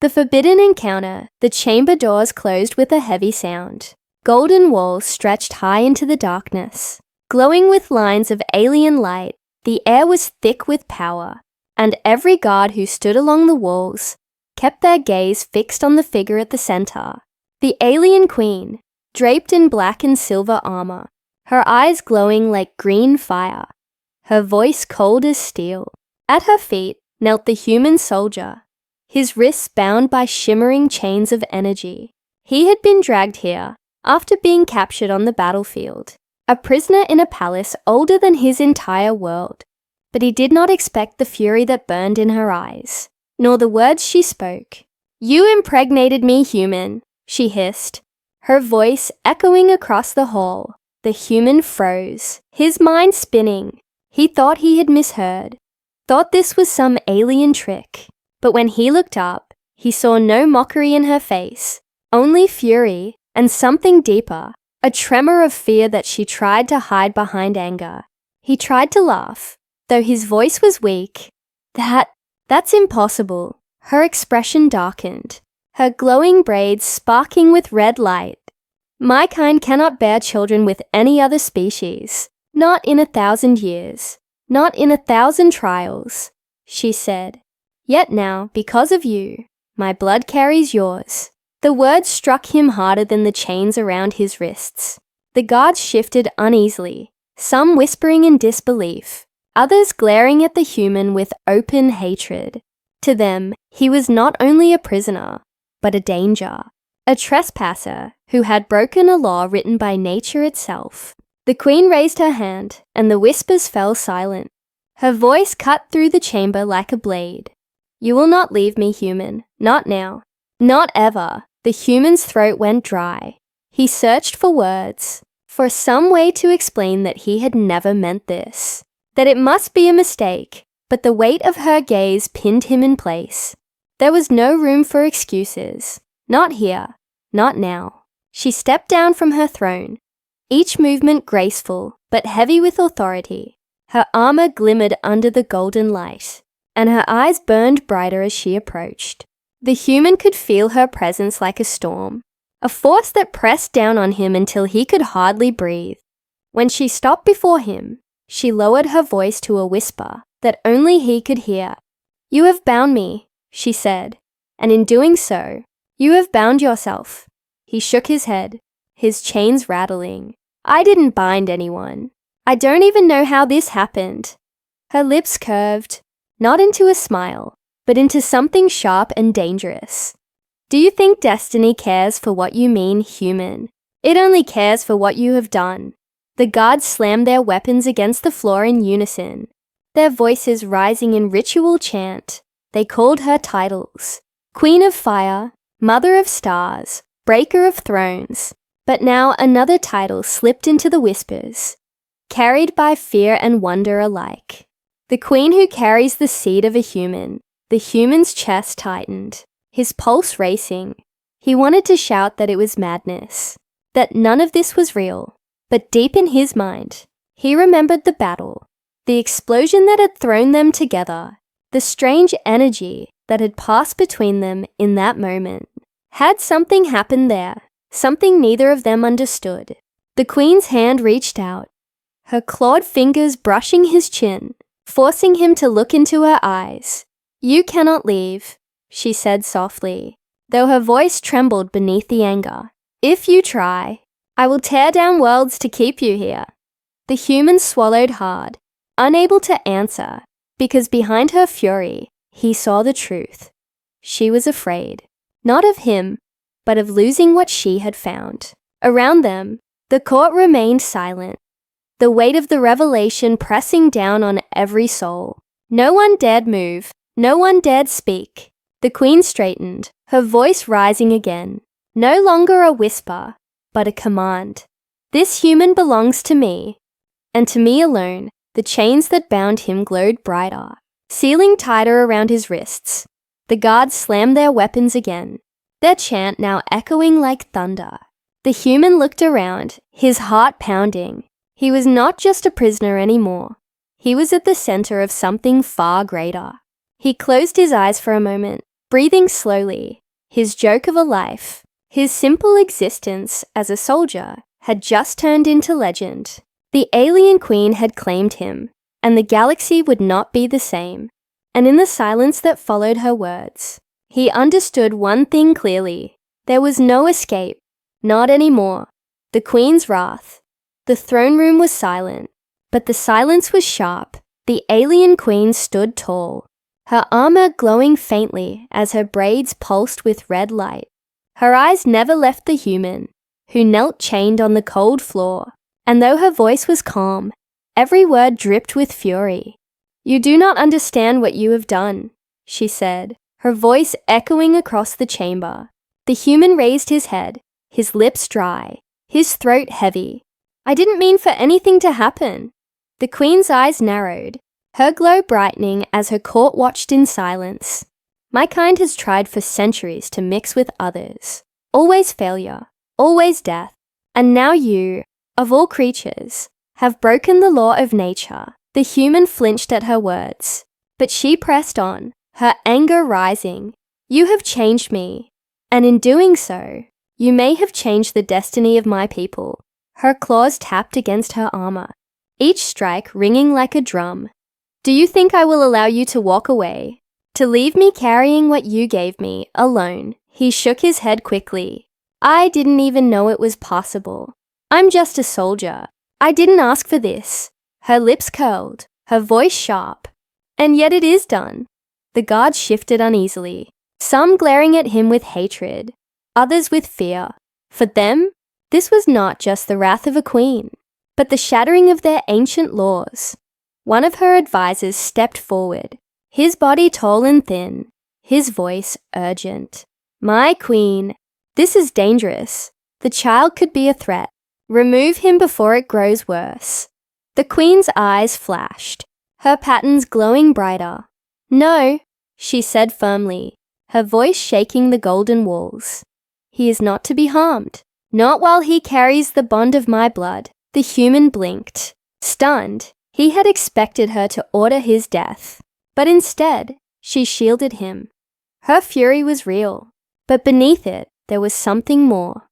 The forbidden encounter, the chamber doors closed with a heavy sound. Golden walls stretched high into the darkness. Glowing with lines of alien light, the air was thick with power, and every guard who stood along the walls kept their gaze fixed on the figure at the center. The alien queen, draped in black and silver armor, her eyes glowing like green fire, her voice cold as steel. At her feet knelt the human soldier, his wrists bound by shimmering chains of energy. He had been dragged here after being captured on the battlefield, a prisoner in a palace older than his entire world. But he did not expect the fury that burned in her eyes, nor the words she spoke. "You impregnated me, human," she hissed, her voice echoing across the hall. The human froze, his mind spinning. He thought he had misheard, thought this was some alien trick. But when he looked up, he saw no mockery in her face, only fury and something deeper, a tremor of fear that she tried to hide behind anger. He tried to laugh, though his voice was weak. That's impossible." Her expression darkened, her glowing braids sparking with red light. "My kind cannot bear children with any other species, not in 1,000 years, not in 1,000 trials," she said. "Yet now, because of you, my blood carries yours." The words struck him harder than the chains around his wrists. The guards shifted uneasily, some whispering in disbelief, others glaring at the human with open hatred. To them, he was not only a prisoner, but a danger, a trespasser who had broken a law written by nature itself. The queen raised her hand, and the whispers fell silent. Her voice cut through the chamber like a blade. "You will not leave me, human, not now, not ever." The human's throat went dry. He searched for words, for some way to explain that he had never meant this, that it must be a mistake, but the weight of her gaze pinned him in place. There was no room for excuses. Not here, not now. She stepped down from her throne, each movement graceful but heavy with authority. Her armor glimmered under the golden light, and her eyes burned brighter as she approached. The human could feel her presence like a storm, a force that pressed down on him until he could hardly breathe. When she stopped before him, she lowered her voice to a whisper that only he could hear. "You have bound me," she said, "and in doing so, you have bound yourself." He shook his head, his chains rattling. "I didn't bind anyone. I don't even know how this happened." Her lips curved, not into a smile, but into something sharp and dangerous. "Do you think destiny cares for what you mean, human? It only cares for what you have done." The guards slammed their weapons against the floor in unison, their voices rising in ritual chant. They called her titles: Queen of Fire, Mother of Stars, Breaker of Thrones. But now another title slipped into the whispers, carried by fear and wonder alike. The queen who carries the seed of a human. The human's chest tightened, his pulse racing. He wanted to shout that it was madness, that none of this was real. But deep in his mind, he remembered the battle, the explosion that had thrown them together, the strange energy that had passed between them in that moment. Had something happened there, something neither of them understood. The queen's hand reached out, her clawed fingers brushing his chin, forcing him to look into her eyes. "You cannot leave," she said softly, though her voice trembled beneath the anger. "If you try, I will tear down worlds to keep you here." The human swallowed hard, unable to answer, because behind her fury, he saw the truth. She was afraid, not of him, but of losing what she had found. Around them, the court remained silent, the weight of the revelation pressing down on every soul. No one dared move. No one dared speak. The queen straightened, her voice rising again. No longer a whisper, but a command. "This human belongs to me, and to me alone." The chains that bound him glowed brighter, sealing tighter around his wrists. The guards slammed their weapons again, their chant now echoing like thunder. The human looked around, his heart pounding. He was not just a prisoner anymore. He was at the center of something far greater. He closed his eyes for a moment, breathing slowly. His joke of a life, his simple existence as a soldier, had just turned into legend. The alien queen had claimed him, and the galaxy would not be the same. And in the silence that followed her words, he understood one thing clearly. There was no escape, not anymore. The queen's wrath. The throne room was silent, but the silence was sharp. The alien queen stood tall, her armor glowing faintly as her braids pulsed with red light. Her eyes never left the human, who knelt chained on the cold floor, and though her voice was calm, every word dripped with fury. "You do not understand what you have done," she said, her voice echoing across the chamber. The human raised his head, his lips dry, his throat heavy. "I didn't mean for anything to happen." The queen's eyes narrowed, her glow brightening as her court watched in silence. "My kind has tried for centuries to mix with others. Always failure, always death. And now you, of all creatures, have broken the law of nature." The human flinched at her words, but she pressed on, her anger rising. "You have changed me, and in doing so, you may have changed the destiny of my people." Her claws tapped against her armor, each strike ringing like a drum. "Do you think I will allow you to walk away? To leave me carrying what you gave me, alone?" He shook his head quickly. "I didn't even know it was possible. I'm just a soldier. I didn't ask for this." Her lips curled, her voice sharp. "And yet it is done." The guards shifted uneasily, some glaring at him with hatred, others with fear. For them, this was not just the wrath of a queen, but the shattering of their ancient laws. One of her advisors stepped forward, his body tall and thin, his voice urgent. "My queen, this is dangerous. The child could be a threat. Remove him before it grows worse." The queen's eyes flashed, her patterns glowing brighter. "No," she said firmly, her voice shaking the golden walls. "He is not to be harmed. Not while he carries the bond of my blood." The human blinked. Stunned, he had expected her to order his death, but instead, she shielded him. Her fury was real, but beneath it, there was something more.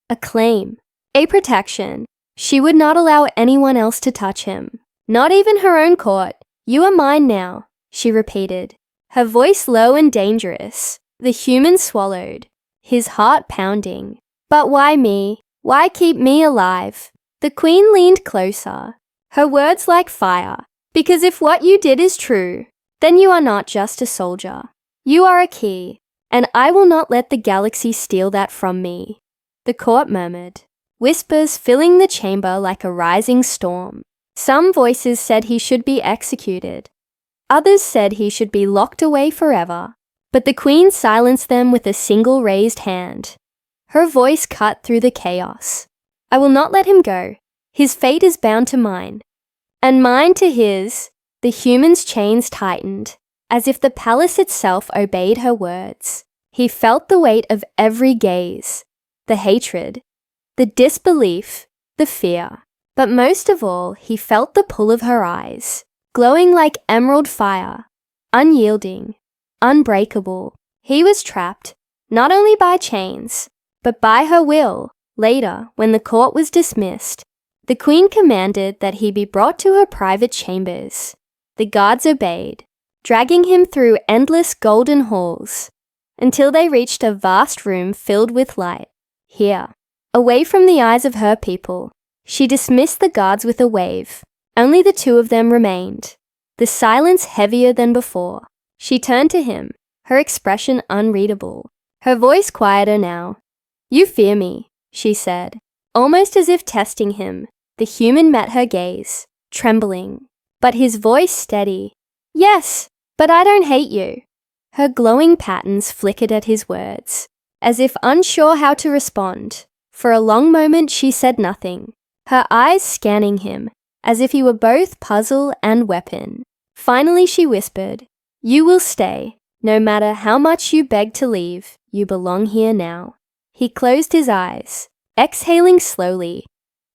A claim, a protection. She would not allow anyone else to touch him, not even her own court. "You are mine now," she repeated, her voice low and dangerous. The human swallowed, his heart pounding. "But why me? Why keep me alive?" The queen leaned closer, her words like fire. "Because if what you did is true, then you are not just a soldier. You are a key, and I will not let the galaxy steal that from me." The court murmured, whispers filling the chamber like a rising storm. Some voices said he should be executed. Others said he should be locked away forever. But the queen silenced them with a single raised hand. Her voice cut through the chaos. "I will not let him go. His fate is bound to mine. And mine to his." The human's chains tightened, as if the palace itself obeyed her words. He felt the weight of every gaze, the hatred, the disbelief, the fear. But most of all, he felt the pull of her eyes, glowing like emerald fire, unyielding, unbreakable. He was trapped, not only by chains, but by her will. Later, when the court was dismissed, the queen commanded that he be brought to her private chambers. The guards obeyed, dragging him through endless golden halls, until they reached a vast room filled with light. Here, away from the eyes of her people, she dismissed the guards with a wave. Only the two of them remained, the silence heavier than before. She turned to him, her expression unreadable, her voice quieter now. "You fear me," she said, almost as if testing him. The human met her gaze, trembling, but his voice steady. "Yes, but I don't hate you." Her glowing patterns flickered at his words, as if unsure how to respond. For a long moment she said nothing, her eyes scanning him, as if he were both puzzle and weapon. Finally she whispered, "You will stay. No matter how much you beg to leave, you belong here now." He closed his eyes, exhaling slowly,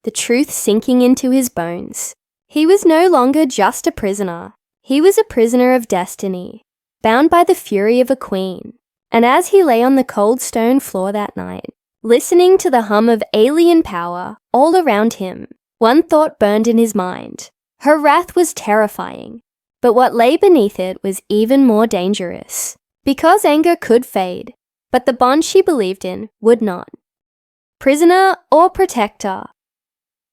the truth sinking into his bones. He was no longer just a prisoner. He was a prisoner of destiny, bound by the fury of a queen. And as he lay on the cold stone floor that night, listening to the hum of alien power all around him, one thought burned in his mind. Her wrath was terrifying, but what lay beneath it was even more dangerous. Because anger could fade, but the bond she believed in would not. Prisoner or protector?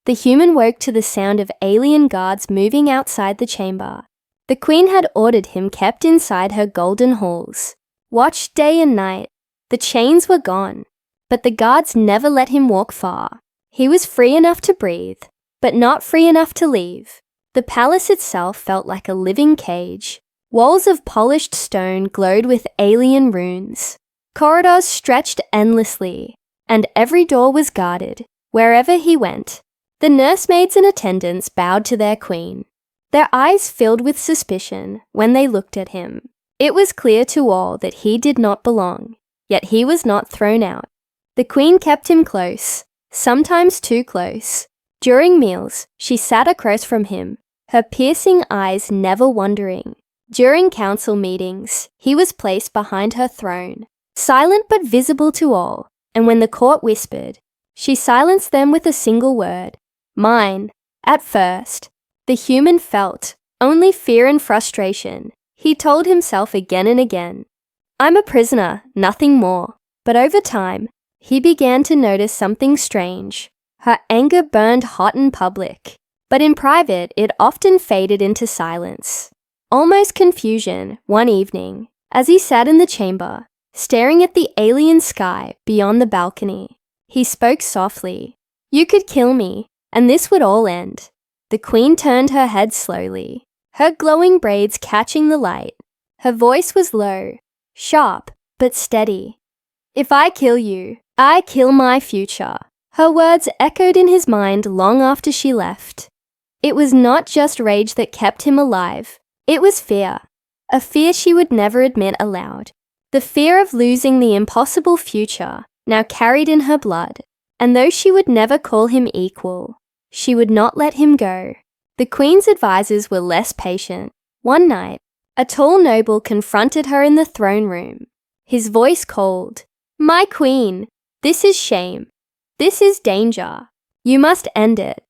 The human woke to the sound of alien guards moving outside the chamber. The queen had ordered him kept inside her golden halls, watched day and night. The chains were gone, but the guards never let him walk far. He was free enough to breathe, but not free enough to leave. The palace itself felt like a living cage. Walls of polished stone glowed with alien runes. Corridors stretched endlessly, and every door was guarded. Wherever he went, the nursemaids and attendants bowed to their queen. Their eyes filled with suspicion when they looked at him. It was clear to all that he did not belong, yet he was not thrown out. The queen kept him close, sometimes too close. During meals, she sat across from him, her piercing eyes never wandering. During council meetings, he was placed behind her throne, silent but visible to all, and when the court whispered, she silenced them with a single word, mine. At first, the human felt only fear and frustration. He told himself again and again, I'm a prisoner, nothing more. But over time, he began to notice something strange. Her anger burned hot in public, but in private it often faded into silence. Almost confusion one evening, as he sat in the chamber, staring at the alien sky beyond the balcony. He spoke softly. You could kill me, and this would all end. The queen turned her head slowly, her glowing braids catching the light. Her voice was low, sharp, but steady. If I kill you, I kill my future. Her words echoed in his mind long after she left. It was not just rage that kept him alive. It was fear, a fear she would never admit aloud. The fear of losing the impossible future now carried in her blood. And though she would never call him equal, she would not let him go. The queen's advisors were less patient. One night, a tall noble confronted her in the throne room, his voice cold. My queen, this is shame. This is danger. You must end it.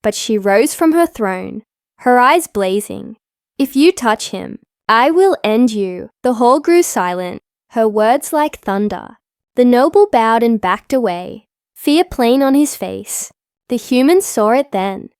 But she rose from her throne, her eyes blazing. If you touch him, I will end you. The hall grew silent, her words like thunder. The noble bowed and backed away, fear plain on his face. The human saw it then.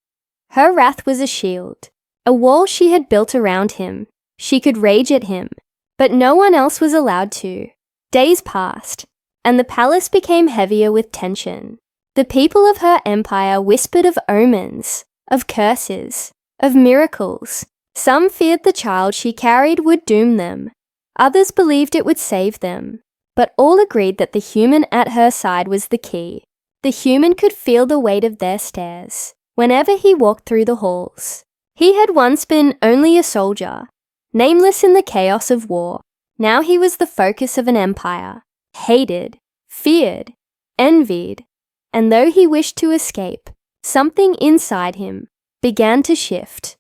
Her wrath was a shield, a wall she had built around him. She could rage at him, but no one else was allowed to. Days passed, and the palace became heavier with tension. The people of her empire whispered of omens, of curses, of miracles. Some feared the child she carried would doom them. Others believed it would save them. But all agreed that the human at her side was the key. The human could feel the weight of their stares whenever he walked through the halls. He had once been only a soldier, nameless in the chaos of war. Now he was the focus of an empire, hated, feared, envied. And though he wished to escape, something inside him began to shift.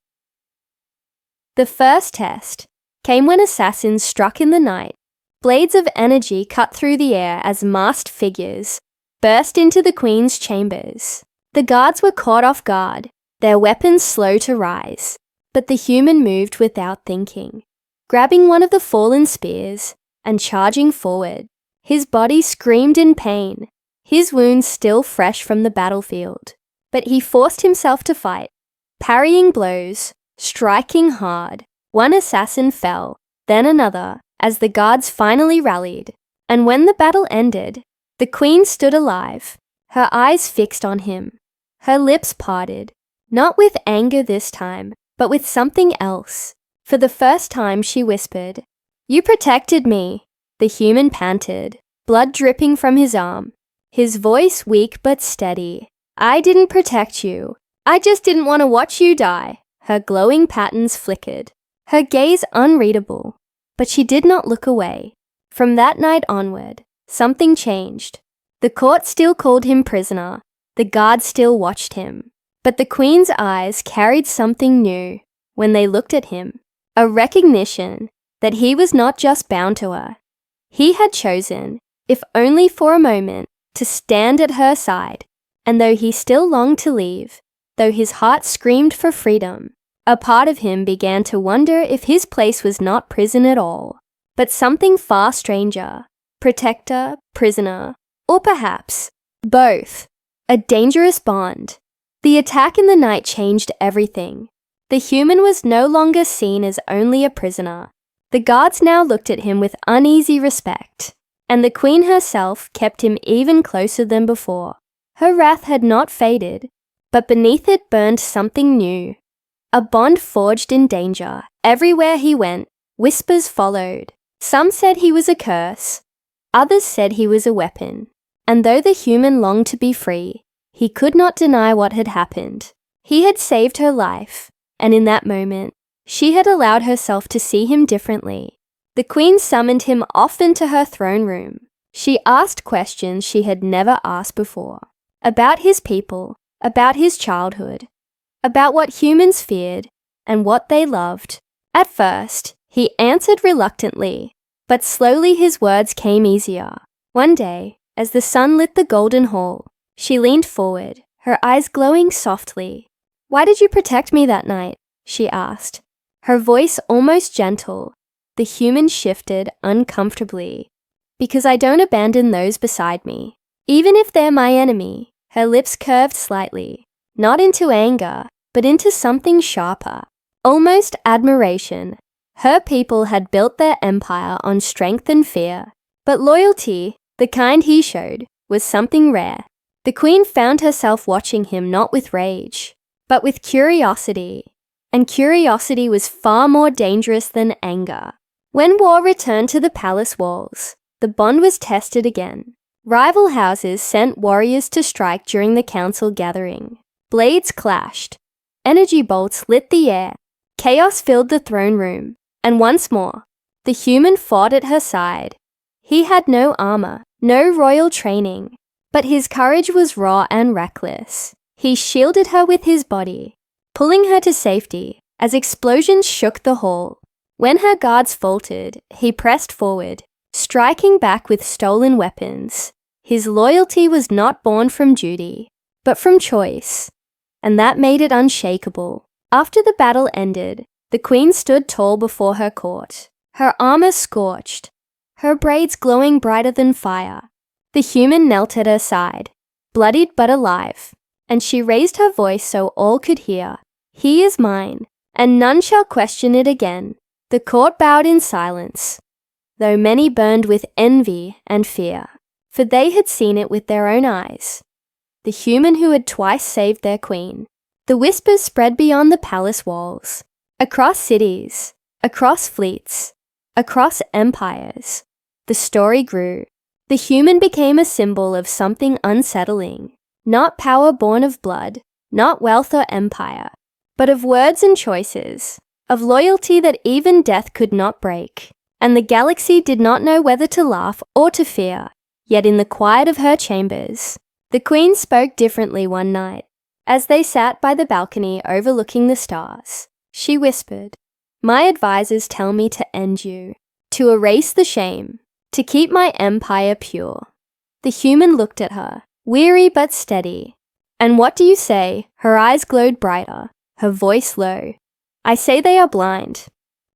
The first test came when assassins struck in the night. Blades of energy cut through the air as masked figures burst into the queen's chambers. The guards were caught off guard, their weapons slow to rise. But the human moved without thinking, grabbing one of the fallen spears and charging forward. His body screamed in pain, his wounds still fresh from the battlefield. But he forced himself to fight, parrying blows, striking hard. One assassin fell, then another, as the guards finally rallied. And when the battle ended, the queen stood alive, her eyes fixed on him, her lips parted, not with anger this time, but with something else. For the first time she whispered, "You protected me." The human panted, blood dripping from his arm, his voice weak but steady. "I didn't protect you. I just didn't want to watch you die." Her glowing patterns flickered, her gaze unreadable, but she did not look away. From that night onward, something changed. The court still called him prisoner, the guards still watched him, but the queen's eyes carried something new when they looked at him, a recognition that he was not just bound to her, He had chosen, if only for a moment, to stand at her side, and though he still longed to leave, though his heart screamed for freedom, a part of him began to wonder if his place was not prison at all, but something far stranger, protector, prisoner, or perhaps both, a dangerous bond. The attack in the night changed everything. The human was no longer seen as only a prisoner. The guards now looked at him with uneasy respect, and the queen herself kept him even closer than before. Her wrath had not faded, but beneath it burned something new. A bond forged in danger. Everywhere he went, whispers followed. Some said he was a curse. Others said he was a weapon. And though the human longed to be free, he could not deny what had happened. He had saved her life, and in that moment, she had allowed herself to see him differently. The queen summoned him often to her throne room. She asked questions she had never asked before. About his people, about his childhood, about what humans feared and what they loved. At first, he answered reluctantly, but slowly his words came easier. One day, as the sun lit the golden hall, she leaned forward, her eyes glowing softly. "Why did you protect me that night?" she asked, her voice almost gentle. The human shifted uncomfortably. "Because I don't abandon those beside me, even if they're my enemy." Her lips curved slightly, not into anger, but into something sharper, almost admiration. Her people had built their empire on strength and fear, but loyalty, the kind he showed, was something rare. The queen found herself watching him not with rage, but with curiosity, and curiosity was far more dangerous than anger. When war returned to the palace walls, the bond was tested again. Rival houses sent warriors to strike during the council gathering. Blades clashed. Energy bolts lit the air. Chaos filled the throne room. And once more, the human fought at her side. He had no armor, no royal training, but his courage was raw and reckless. He shielded her with his body, pulling her to safety as explosions shook the hall. When her guards faltered, he pressed forward, striking back with stolen weapons. His loyalty was not born from duty, but from choice, and that made it unshakable. After the battle ended, the queen stood tall before her court, her armor scorched, her braids glowing brighter than fire. The human knelt at her side, bloodied but alive, and she raised her voice so all could hear. "He is mine, and none shall question it again." The court bowed in silence, though many burned with envy and fear, for they had seen it with their own eyes. The human who had twice saved their queen. The whispers spread beyond the palace walls, across cities, across fleets, across empires. The story grew. The human became a symbol of something unsettling, not power born of blood, not wealth or empire, but of words and choices, of loyalty that even death could not break. And the galaxy did not know whether to laugh or to fear. Yet in the quiet of her chambers, the queen spoke differently one night. As they sat by the balcony overlooking the stars, she whispered, "My advisors tell me to end you, to erase the shame, to keep my empire pure." The human looked at her, weary but steady. "And what do you say?" Her eyes glowed brighter, her voice low. "I say they are blind.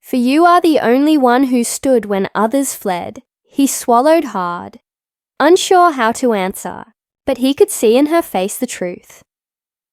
For you are the only one who stood when others fled." He swallowed hard, unsure how to answer, but he could see in her face the truth.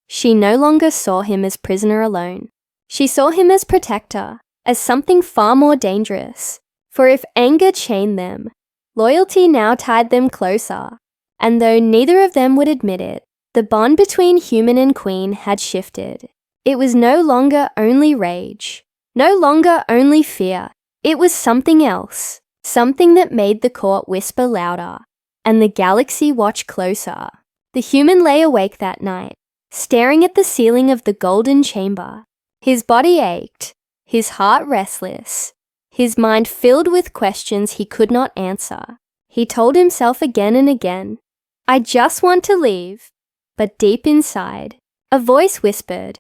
She no longer saw him as prisoner alone. She saw him as protector, as something far more dangerous. For if anger chained them, loyalty now tied them closer. And though neither of them would admit it, the bond between human and queen had shifted. It was no longer only rage, no longer only fear. It was something else, something that made the court whisper louder, and the galaxy watch closer. The human lay awake that night, staring at the ceiling of the golden chamber. His body ached, his heart restless, his mind filled with questions he could not answer. He told himself again and again, "I just want to leave." But deep inside, a voice whispered,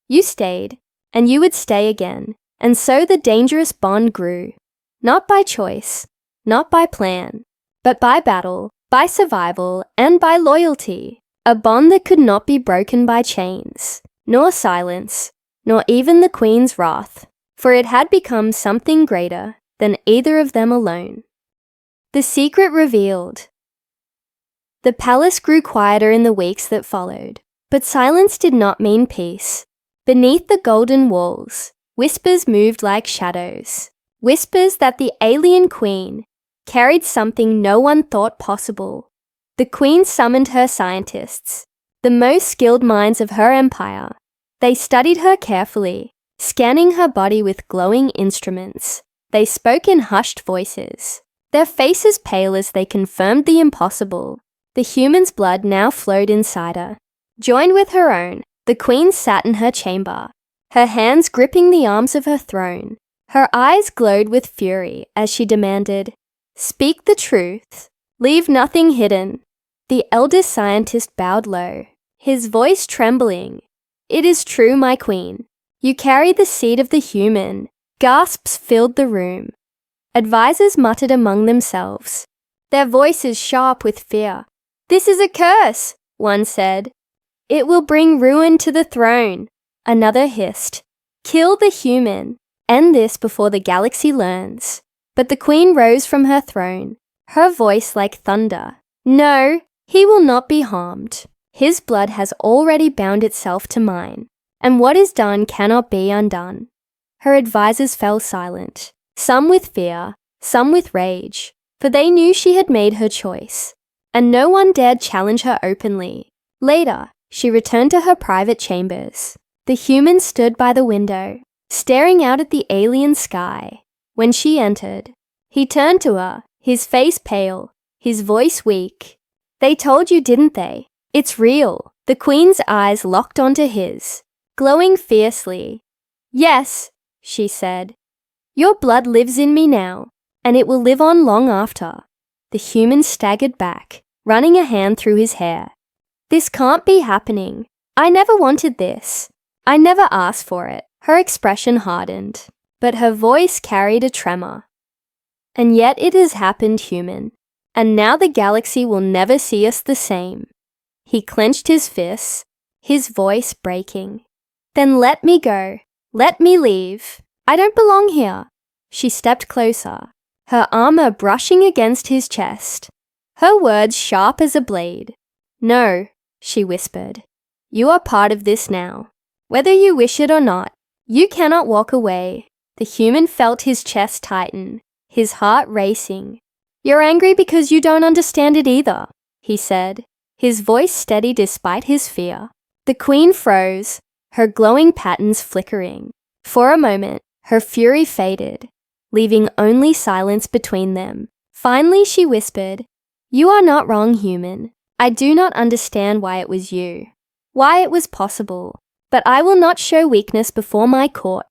"You stayed, and you would stay again." And so the dangerous bond grew, not by choice, not by plan, but by battle, by survival, and by loyalty. A bond that could not be broken by chains, nor silence, nor even the Queen's wrath, for it had become something greater than either of them alone. The secret revealed. The palace grew quieter in the weeks that followed, but silence did not mean peace. Beneath the golden walls, whispers moved like shadows, whispers that the alien queen carried something no one thought possible. The queen summoned her scientists, the most skilled minds of her empire. They studied her carefully, scanning her body with glowing instruments. They spoke in hushed voices, their faces pale as they confirmed the impossible. The human's blood now flowed inside her. Joined with her own, the queen sat in her chamber, her hands gripping the arms of her throne. Her eyes glowed with fury as she demanded, "Speak the truth. Leave nothing hidden." The eldest scientist bowed low, his voice trembling. "It is true, my queen. You carry the seed of the human." Gasps filled the room. Advisors muttered among themselves, their voices sharp with fear. "This is a curse," one said. "It will bring ruin to the throne." Another hissed, "Kill the human. End this before the galaxy learns." But the queen rose from her throne, her voice like thunder. "No, he will not be harmed. His blood has already bound itself to mine, and what is done cannot be undone." Her advisors fell silent, some with fear, some with rage, for they knew she had made her choice, and no one dared challenge her openly. Later, she returned to her private chambers. The human stood by the window, staring out at the alien sky. When she entered, he turned to her, his face pale, his voice weak. "They told you, didn't they? It's real." The queen's eyes locked onto his, glowing fiercely. "Yes," she said. "Your blood lives in me now, and it will live on long after." The human staggered back, running a hand through his hair. "This can't be happening. I never wanted this. I never asked for it." Her expression hardened, but her voice carried a tremor. "And yet it has happened, human. And now the galaxy will never see us the same." He clenched his fists, his voice breaking. "Then let me go. Let me leave. I don't belong here." She stepped closer, her armor brushing against his chest, her words sharp as a blade. "No," she whispered. "You are part of this now. Whether you wish it or not, you cannot walk away." The human felt his chest tighten, his heart racing. "You're angry because you don't understand it either," he said, his voice steady despite his fear. The queen froze, her glowing patterns flickering. For a moment, her fury faded, leaving only silence between them. Finally, she whispered, "You are not wrong, human. I do not understand why it was you, why it was possible, but I will not show weakness before my court."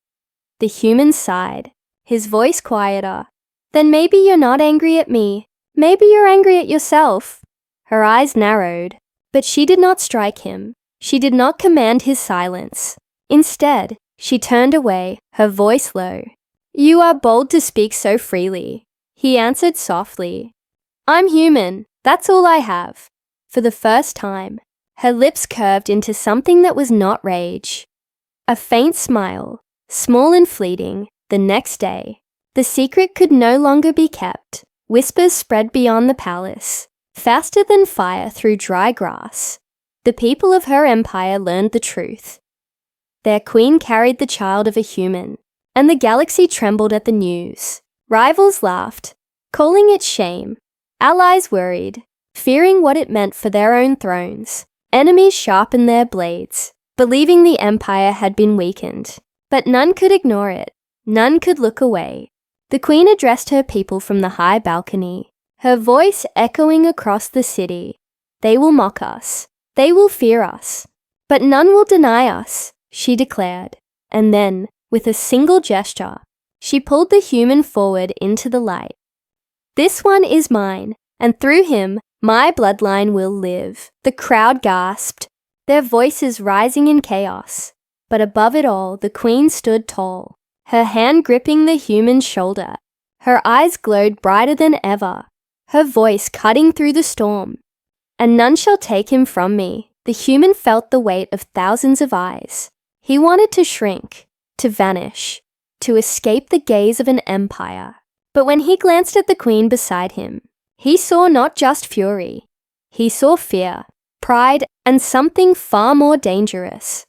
The human sighed, his voice quieter. "Then maybe you're not angry at me. Maybe you're angry at yourself." Her eyes narrowed, but she did not strike him. She did not command his silence. Instead, she turned away, her voice low. "You are bold to speak so freely," he answered softly. "I'm human, that's all I have." For the first time, her lips curved into something that was not rage. A faint smile, small and fleeting, the next day. The secret could no longer be kept. Whispers spread beyond the palace, faster than fire through dry grass. The people of her empire learned the truth. Their queen carried the child of a human, and the galaxy trembled at the news. Rivals laughed, calling it shame. Allies worried, fearing what it meant for their own thrones. Enemies sharpened their blades, believing the empire had been weakened. But none could ignore it. None could look away. The queen addressed her people from the high balcony, her voice echoing across the city. "They will mock us. They will fear us. But none will deny us," she declared. And then, with a single gesture, she pulled the human forward into the light. "This one is mine, and through him, my bloodline will live." The crowd gasped, their voices rising in chaos. But above it all, the queen stood tall, her hand gripping the human's shoulder, Her eyes glowed brighter than ever, her voice cutting through the storm. "And none shall take him from me." The human felt the weight of thousands of eyes. He wanted to shrink, to vanish, to escape the gaze of an empire. But when he glanced at the queen beside him, he saw not just fury. He saw fear, pride, and something far more dangerous.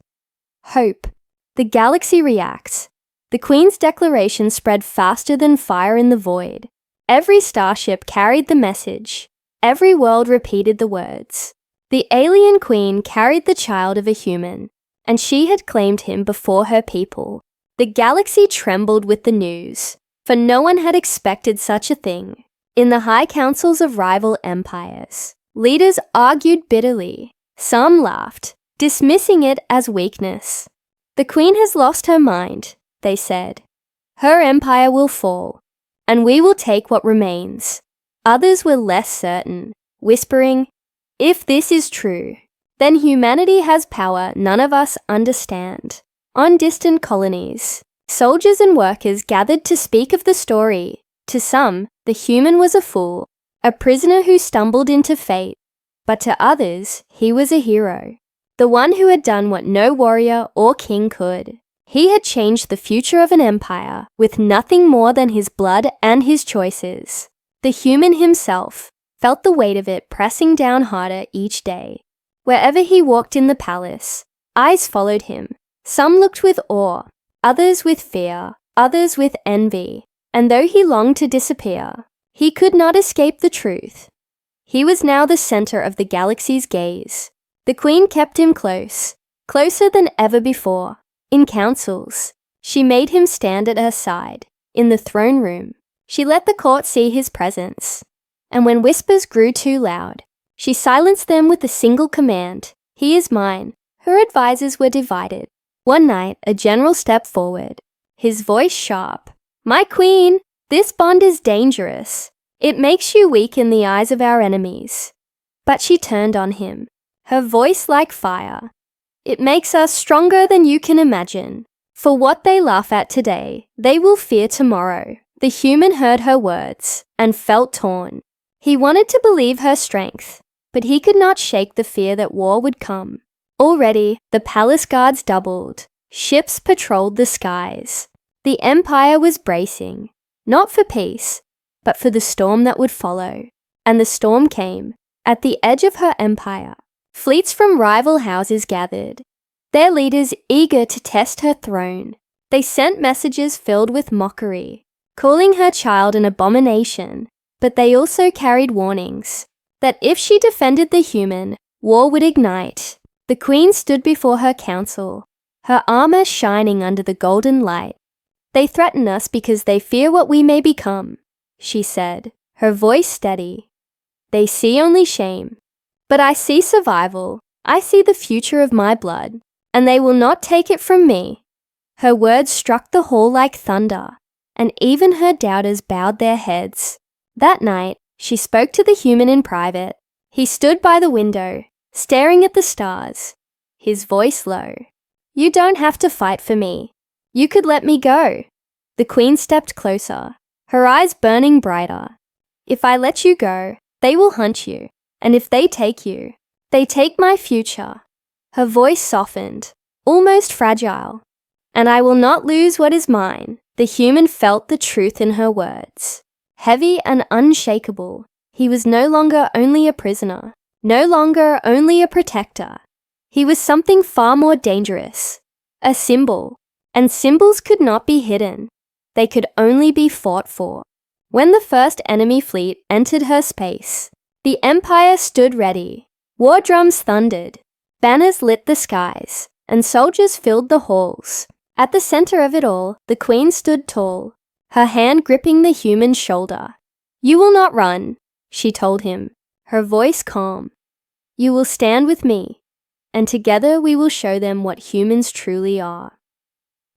Hope. The galaxy reacts. The queen's declaration spread faster than fire in the void. Every starship carried the message. Every world repeated the words. The alien queen carried the child of a human, and she had claimed him before her people. The galaxy trembled with the news, for no one had expected such a thing. In the high councils of rival empires, leaders argued bitterly. Some laughed, dismissing it as weakness. "The queen has lost her mind," they said. "Her empire will fall, and we will take what remains." Others were less certain, whispering, "If this is true, then humanity has power none of us understand." On distant colonies, soldiers and workers gathered to speak of the story. To some, the human was a fool, a prisoner who stumbled into fate. But to others, he was a hero, the one who had done what no warrior or king could. He had changed the future of an empire with nothing more than his blood and his choices. The human himself felt the weight of it pressing down harder each day. Wherever he walked in the palace, eyes followed him. Some looked with awe, others with fear, others with envy. And though he longed to disappear, he could not escape the truth. He was now the center of the galaxy's gaze. The queen kept him close, closer than ever before. In councils, she made him stand at her side. In the throne room, she let the court see his presence. And when whispers grew too loud, she silenced them with a single command: "He is mine." Her advisors were divided. One night, a general stepped forward, his voice sharp. "My queen, this bond is dangerous. It makes you weak in the eyes of our enemies." But she turned on him, her voice like fire. "It makes us stronger than you can imagine. For what they laugh at today, they will fear tomorrow." The human heard her words and felt torn. He wanted to believe her strength, but he could not shake the fear that war would come. Already, the palace guards doubled. Ships patrolled the skies. The empire was bracing, not for peace, but for the storm that would follow. And the storm came. At the edge of her empire, fleets from rival houses gathered, their leaders eager to test her throne. They sent messages filled with mockery, calling her child an abomination, but they also carried warnings that if she defended the human, war would ignite. The queen stood before her council, her armor shining under the golden light. "They threaten us because they fear what we may become," she said, her voice steady. "They see only shame, but I see survival. I see the future of my blood, and they will not take it from me." Her words struck the hall like thunder, and even her doubters bowed their heads. That night, she spoke to the human in private. He stood by the window, staring at the stars, his voice low. "You don't have to fight for me. You could let me go." The queen stepped closer, her eyes burning brighter. "If I let you go, they will hunt you, and if they take you, they take my future." Her voice softened, almost fragile. "And I will not lose what is mine." The human felt the truth in her words. Heavy and unshakable, he was no longer only a prisoner, no longer only a protector. He was something far more dangerous, a symbol, and symbols could not be hidden. They could only be fought for. When the first enemy fleet entered her space, the empire stood ready. War drums thundered, banners lit the skies, and soldiers filled the halls. At the center of it all, the queen stood tall, her hand gripping the human's shoulder. "You will not run," she told him, her voice calm. "You will stand with me, and together we will show them what humans truly are."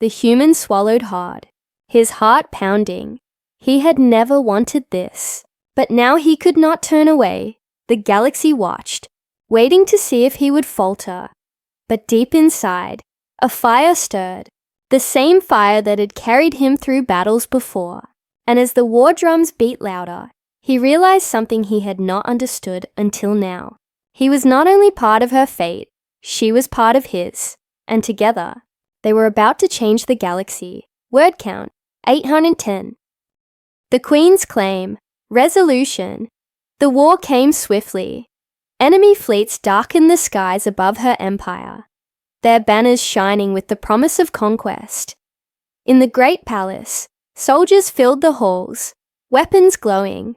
The human swallowed hard, his heart pounding. He had never wanted this, but now he could not turn away. The galaxy watched, waiting to see if he would falter. But deep inside, a fire stirred, the same fire that had carried him through battles before. And as the war drums beat louder, he realized something he had not understood until now. He was not only part of her fate, she was part of his, and together, they were about to change the galaxy. Word count, 810. The Queen's claim, resolution. The war came swiftly. Enemy fleets darkened the skies above her empire, their banners shining with the promise of conquest. In the great palace, soldiers filled the halls, weapons glowing,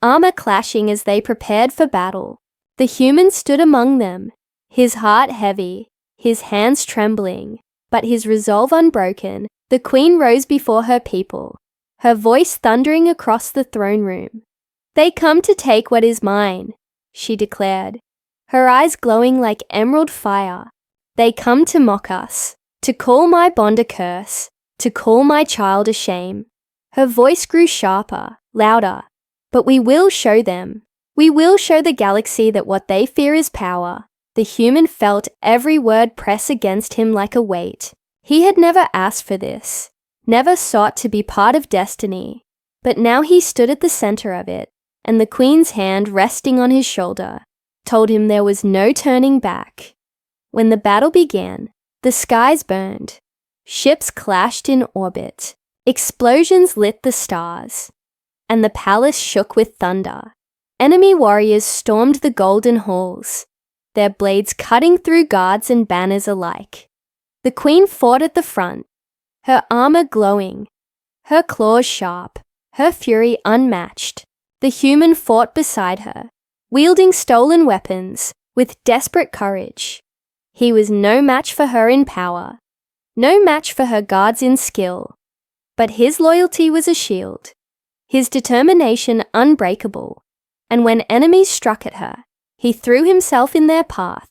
armor clashing as they prepared for battle. The human stood among them, his heart heavy, his hands trembling, but his resolve unbroken. The Queen rose before her people, her voice thundering across the throne room. "They come to take what is mine," she declared, her eyes glowing like emerald fire. "They come to mock us, to call my bond a curse, to call my child a shame." Her voice grew sharper, louder. "But we will show them. We will show the galaxy that what they fear is power." The human felt every word press against him like a weight. He had never asked for this, never sought to be part of destiny, but now he stood at the center of it, and the Queen's hand resting on his shoulder told him there was no turning back. When the battle began, the skies burned. Ships clashed in orbit. Explosions lit the stars, and the palace shook with thunder. Enemy warriors stormed the golden halls, their blades cutting through guards and banners alike. The Queen fought at the front, her armor glowing, her claws sharp, her fury unmatched. The human fought beside her, wielding stolen weapons with desperate courage. He was no match for her in power, no match for her guards in skill, but his loyalty was a shield, his determination unbreakable, and when enemies struck at her, he threw himself in their path.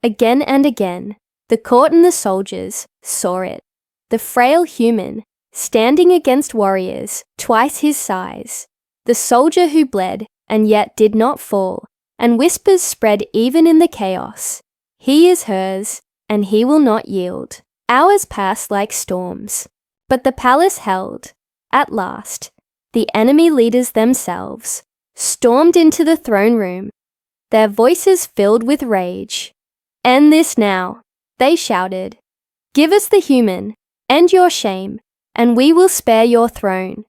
Again and again, the court and the soldiers saw it, the frail human standing against warriors twice his size, the soldier who bled and yet did not fall, and whispers spread even in the chaos. He is hers, and he will not yield. Hours passed like storms, but the palace held. At last, the enemy leaders themselves stormed into the throne room, their voices filled with rage. "End this now," they shouted. "Give us the human, end your shame, and we will spare your throne."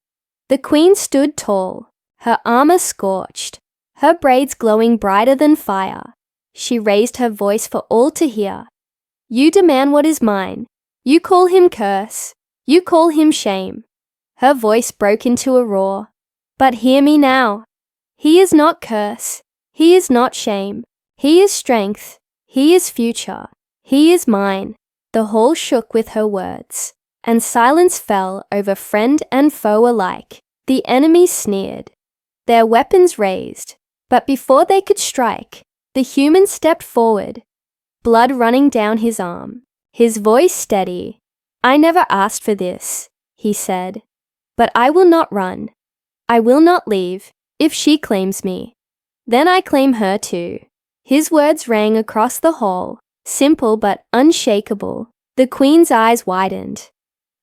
The Queen stood tall, her armor scorched, her braids glowing brighter than fire. She raised her voice for all to hear. "You demand what is mine. You call him curse. You call him shame." Her voice broke into a roar. "But hear me now. He is not curse. He is not shame. He is strength. He is future. He is mine." The hall shook with her words, and silence fell over friend and foe alike. The enemies sneered, their weapons raised, but before they could strike, the human stepped forward, blood running down his arm, his voice steady. "I never asked for this," he said, "but I will not run. I will not leave. If she claims me, then I claim her too." His words rang across the hall, simple but unshakable. The Queen's eyes widened,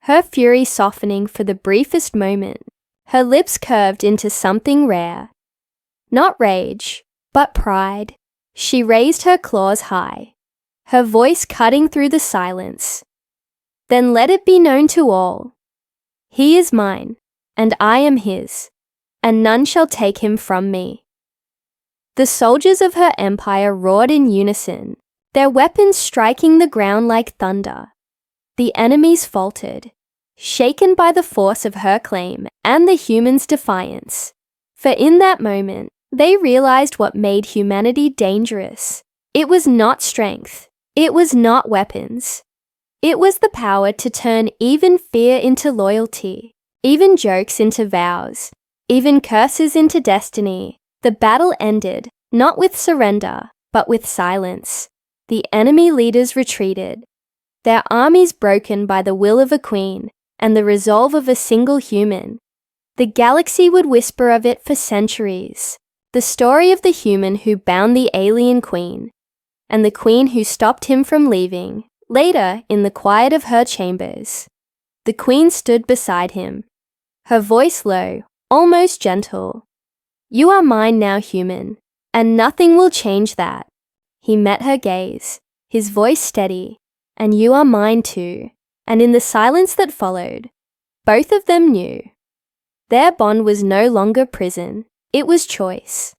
her fury softening for the briefest moment. Her lips curved into something rare. Not rage, but pride. She raised her claws high, her voice cutting through the silence. "Then let it be known to all. He is mine, and I am his, and none shall take him from me." The soldiers of her empire roared in unison, their weapons striking the ground like thunder. The enemies faltered, shaken by the force of her claim and the humans' defiance. For in that moment, they realized what made humanity dangerous. It was not strength. It was not weapons. It was the power to turn even fear into loyalty, even jokes into vows, even curses into destiny. The battle ended, not with surrender, but with silence. The enemy leaders retreated, their armies broken by the will of a queen and the resolve of a single human. The galaxy would whisper of it for centuries, the story of the human who bound the alien queen, and the queen who stopped him from leaving. Later, in the quiet of her chambers, the queen stood beside him, her voice low, almost gentle. "You are mine now, human, and nothing will change that." He met her gaze, his voice steady, "And you are mine too." And in the silence that followed, both of them knew. Their bond was no longer prison, it was choice.